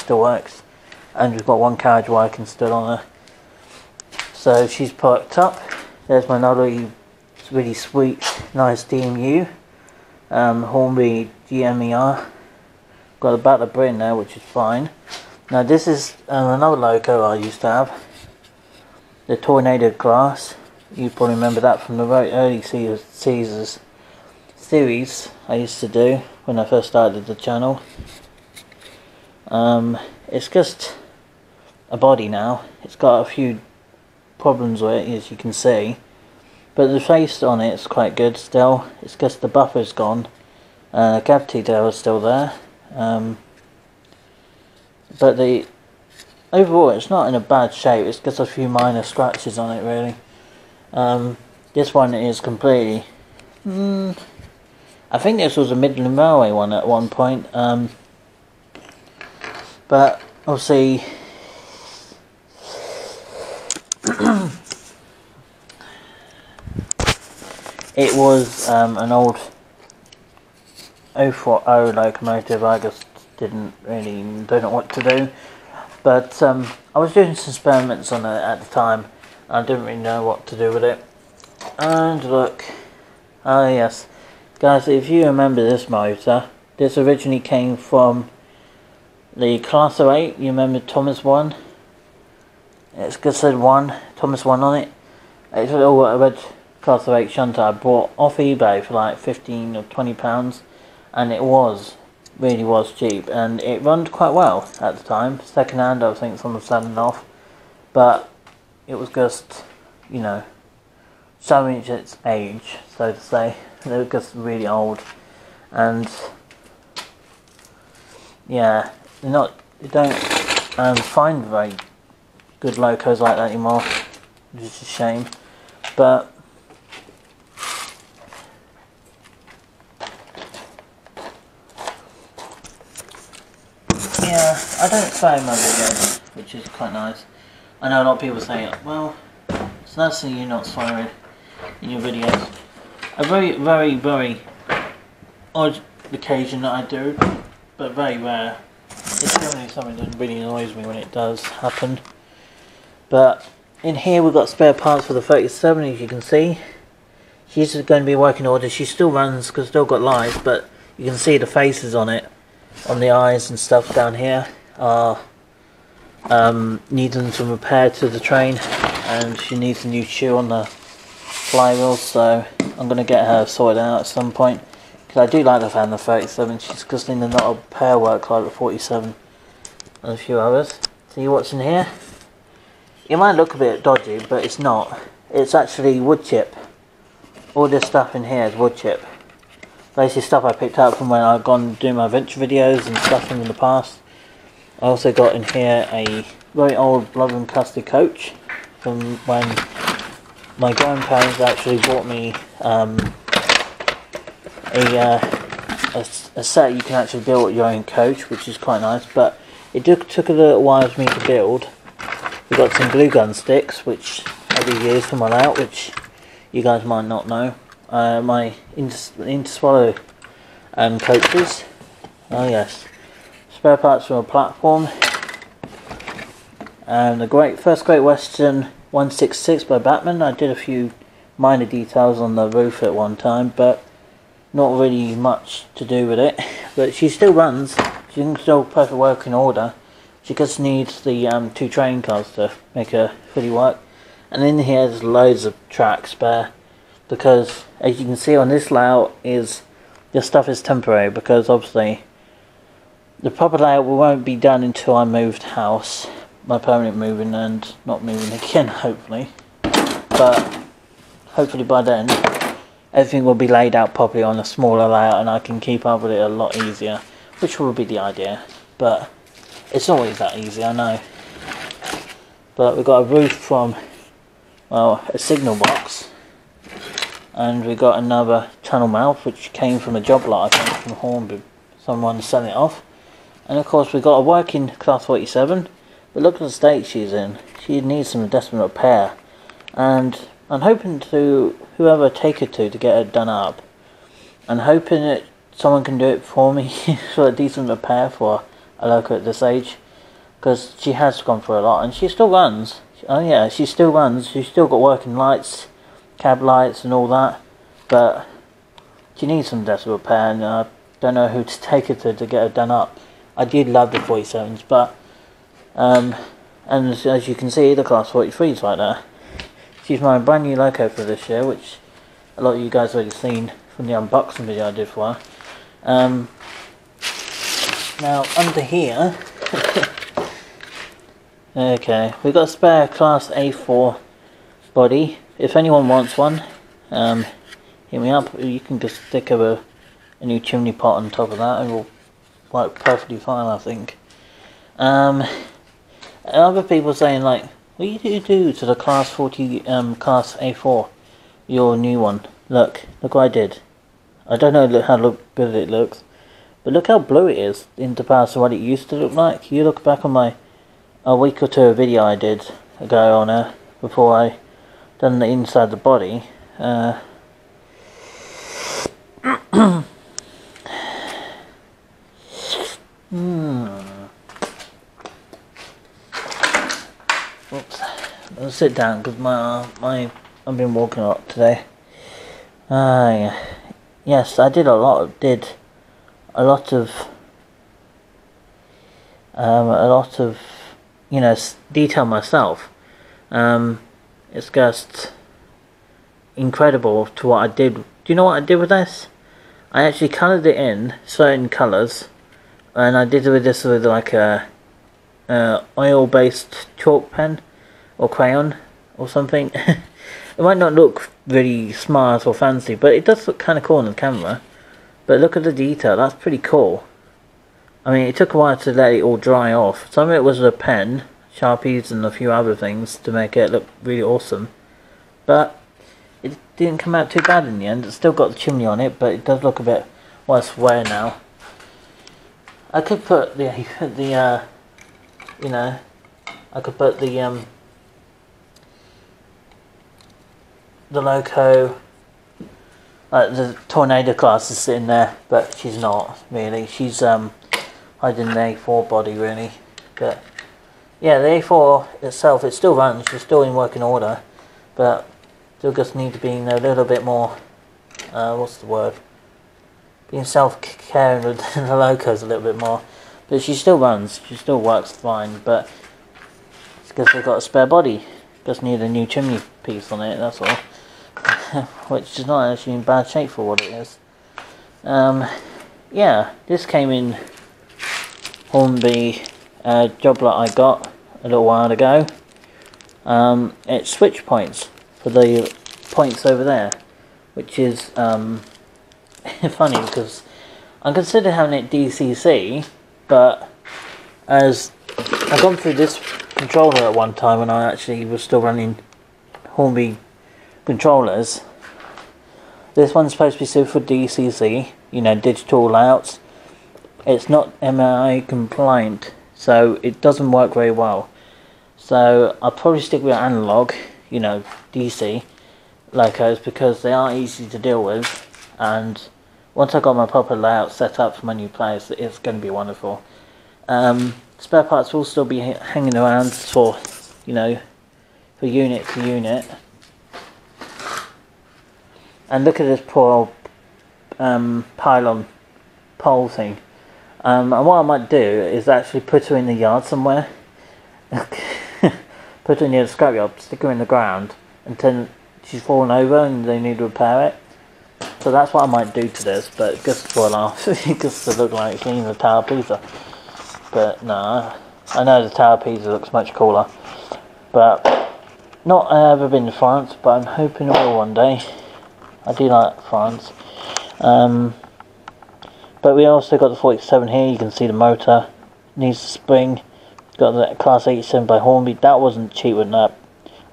still works, and we've got one carriage working still on her. So she's parked up. There's my Noddy, really sweet, nice DMU, Hornby GMER. Got a Battler Britain there, which is fine. Now this is another loco I used to have, the Tornado Glass. You probably remember that from the very early series I used to do when I first started the channel. It's just a body now. It's got a few problems with it, as you can see, but the face on it is quite good still. It's just the buffer's gone. Cavity tail is still there, but overall it's not in a bad shape. It's just a few minor scratches on it really. This one is completely I think this was a Midland Railway one at one point, but obviously it was an old 040 locomotive. I just don't know what to do, but I was doing some experiments on it at the time. I didn't really know what to do with it. And look, oh yes, guys, if you remember this motor, this originally came from the Class 08. You remember Thomas 1? It's just said 1, Thomas 1 on it. It's a little red Class 08 shunter I bought off eBay for like 15 or 20 pounds, and it really was cheap, and it runned quite well at the time. Second hand, I think someone was selling off, but it was just, you know, showing its age, so to say. They were just really old, and yeah, you don't find very good locos like that anymore, which is a shame. But yeah, I don't film my videos, which is quite nice. I know a lot of people say, well, it's nice that you're not swearing in your videos. A very odd occasion that I do, but very rare. It's generally something that really annoys me when it does happen. But in here we've got spare parts for the 37, as you can see. She's going to be working order. She still runs because still got lights, but you can see the faces on it, on the eyes and stuff down here are needing some repair to the train, and she needs a new shoe on the flywheel, so I'm going to get her sorted out at some point, because I do like the fan, the 37. She's just in a lot of repair work like the 47 and a few others. See what's in here? It might look a bit dodgy, but it's not. It's actually wood chip. All this stuff in here is wood chip. Basically stuff I picked up from when I've gone doing my adventure videos and stuff in the past. I also got in here a very old Blood and Custard coach from when my grandparents actually bought me a set you can actually build your own coach, which is quite nice, but it took a little while for me to build. We got some glue gun sticks, which I do use for my layout, which you guys might not know. My Interswallow coaches. Oh yes. Spare parts from a platform. And the first Great Western 166 by Batman. I did a few minor details on the roof at one time, but not really much to do with it. But she still runs. She can still perfect working order. She just needs the 2 train cars to make her fully work. And in here there's loads of track spare, because as you can see on this layout, this stuff is temporary, because obviously the proper layout won't be done until I moved house, my permanent moving, and not moving again hopefully. But hopefully by then everything will be laid out properly on a smaller layout, and I can keep up with it a lot easier, which will be the idea. But it's not always that easy, I know. But we've got a roof from, well, a signal box, and we got another channel mouth which came from a job lot, I think, from Hornby. Someone selling it off. And of course we've got a working Class 47, but look at the state she's in. She needs some desperate repair, and I'm hoping to, whoever I take her to get her done up, I'm hoping that someone can do it for me for a decent repair for a local at this age. because she has gone through a lot, and she still runs. Oh yeah, she still runs. She's still got working lights, cab lights and all that, but she needs some desk repair, and I don't know who to take her to get her done up. I did love the 47s, but and as you can see, the Class 43's right there. She's my brand new loco for this year, which a lot of you guys already seen from the unboxing video I did for her. Now under here, okay, we've got a spare Class A4 body. If anyone wants one, hit me up. You can just stick a new chimney pot on top of that and it will work perfectly fine, I think. Other people saying like, what do you do to the Class 40, Class A4, your new one? Look what I did. I don't know how good it looks, but look how blue it is in comparison to what it used to look like. You look back on a week or two video I did ago on her before I done the inside of the body. Oops. I'll sit down because I've been walking a lot today. Yes, I did a lot of detail myself. It's just incredible to what I did. Do you know what I did with this? I actually coloured it in certain colours, and I did this with like a oil-based chalk pen or crayon or something. It might not look really smart or fancy, but it does look kind of cool on the camera. But look at the detail, that's pretty cool. I mean, it took a while to let it all dry off. Some of it was a pen, Sharpies and a few other things to make it look really awesome. But it didn't come out too bad in the end. It's still got the chimney on it, but it does look a bit worse wear now. I could put I could put the loco, like the Tornado class is sitting there, but she's not really. She's hiding the A4 body really. But yeah, the A4 itself, it still runs. She's still in working order, but still just need to be a little bit more. What's the word? Being self-caring with the locos a little bit more. But she still runs. She still works fine. But it's because they've got a spare body. Just need a new chimney piece on it. That's all. Which is not actually in bad shape for what it is. Yeah, this came in Hornby job lot I got a little while ago. It's switch points for the points over there, which is funny because I considered having it DCC, but as I've gone through this controller at one time when I actually was still running Hornby controllers. This one's supposed to be suited for DCC, digital layouts. It's not MI compliant, so it doesn't work very well. So I'll probably stick with analog, DC locos, because they are easy to deal with, and once I got my proper layout set up for my new place, it's going to be wonderful. Spare parts will still be hanging around for, for unit to unit. And look at this poor pylon pole thing. And what I might do is actually put her in the yard somewhere. Put her near the scrapyard, stick her in the ground until she's fallen over and they need to repair it. So that's what I might do to this, but just to spoil off, just to look like it's leaning the Tower of Pisa. But no, I know the Tower of Pisa looks much cooler. But not ever been to France, but I'm hoping I will one day. I do like France. But we also got the 47 here. You can see the motor needs a spring. Got the Class 87 by Hornby. That wasn't cheap when that.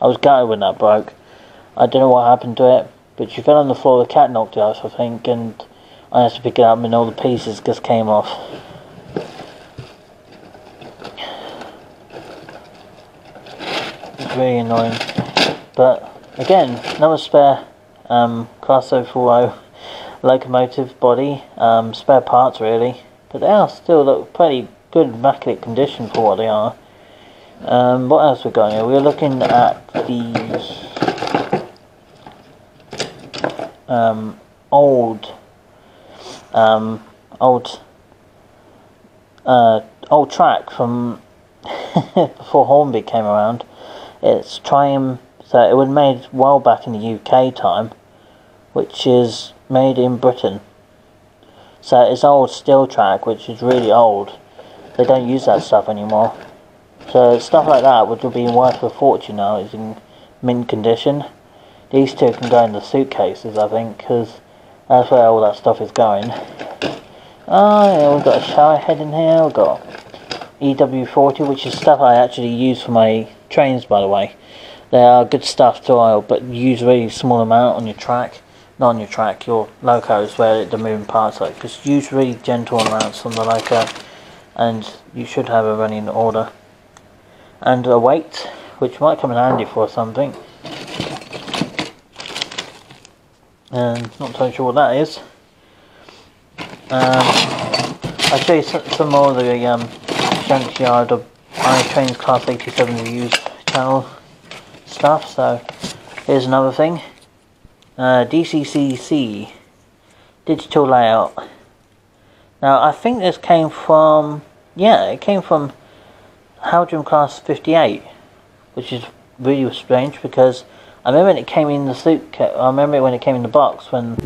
I was gutted when that broke. I don't know what happened to it, but she fell on the floor. The cat knocked it off, I think, and I had to pick it up, and all the pieces just came off. It's really annoying. But again, another spare Class 040 locomotive body, spare parts really, but they are still look pretty good immaculate condition for what they are. What else we got here? We're looking at the old track from before Hornby came around. It's Triumph, so it was made well back in the UK time, which is made in Britain. So it's old steel track, which is really old. They don't use that stuff anymore. So stuff like that would be worth a fortune now. It's in mint condition. These two can go in the suitcases, I think, because that's where all that stuff is going. Oh yeah, we've got a shower head in here. We've got EW40, which is stuff I actually use for my trains, by the way. They are good stuff to oil, but use really small amount on your track. Not on your track, your locos, where the moving parts are. Just use really gentle amounts on the loco, and you should have a running order. And a weight, which might come in handy for something. Not so sure what that is. I'll show you some more of the Junkyard of iTrains Class 87 Reviews channel stuff. So here's another thing. DCCC digital layout. Now I think this came from, yeah, it came from Halderam Class 58, which is really strange because I remember when it came in the suitcase. I remember when it came in the box when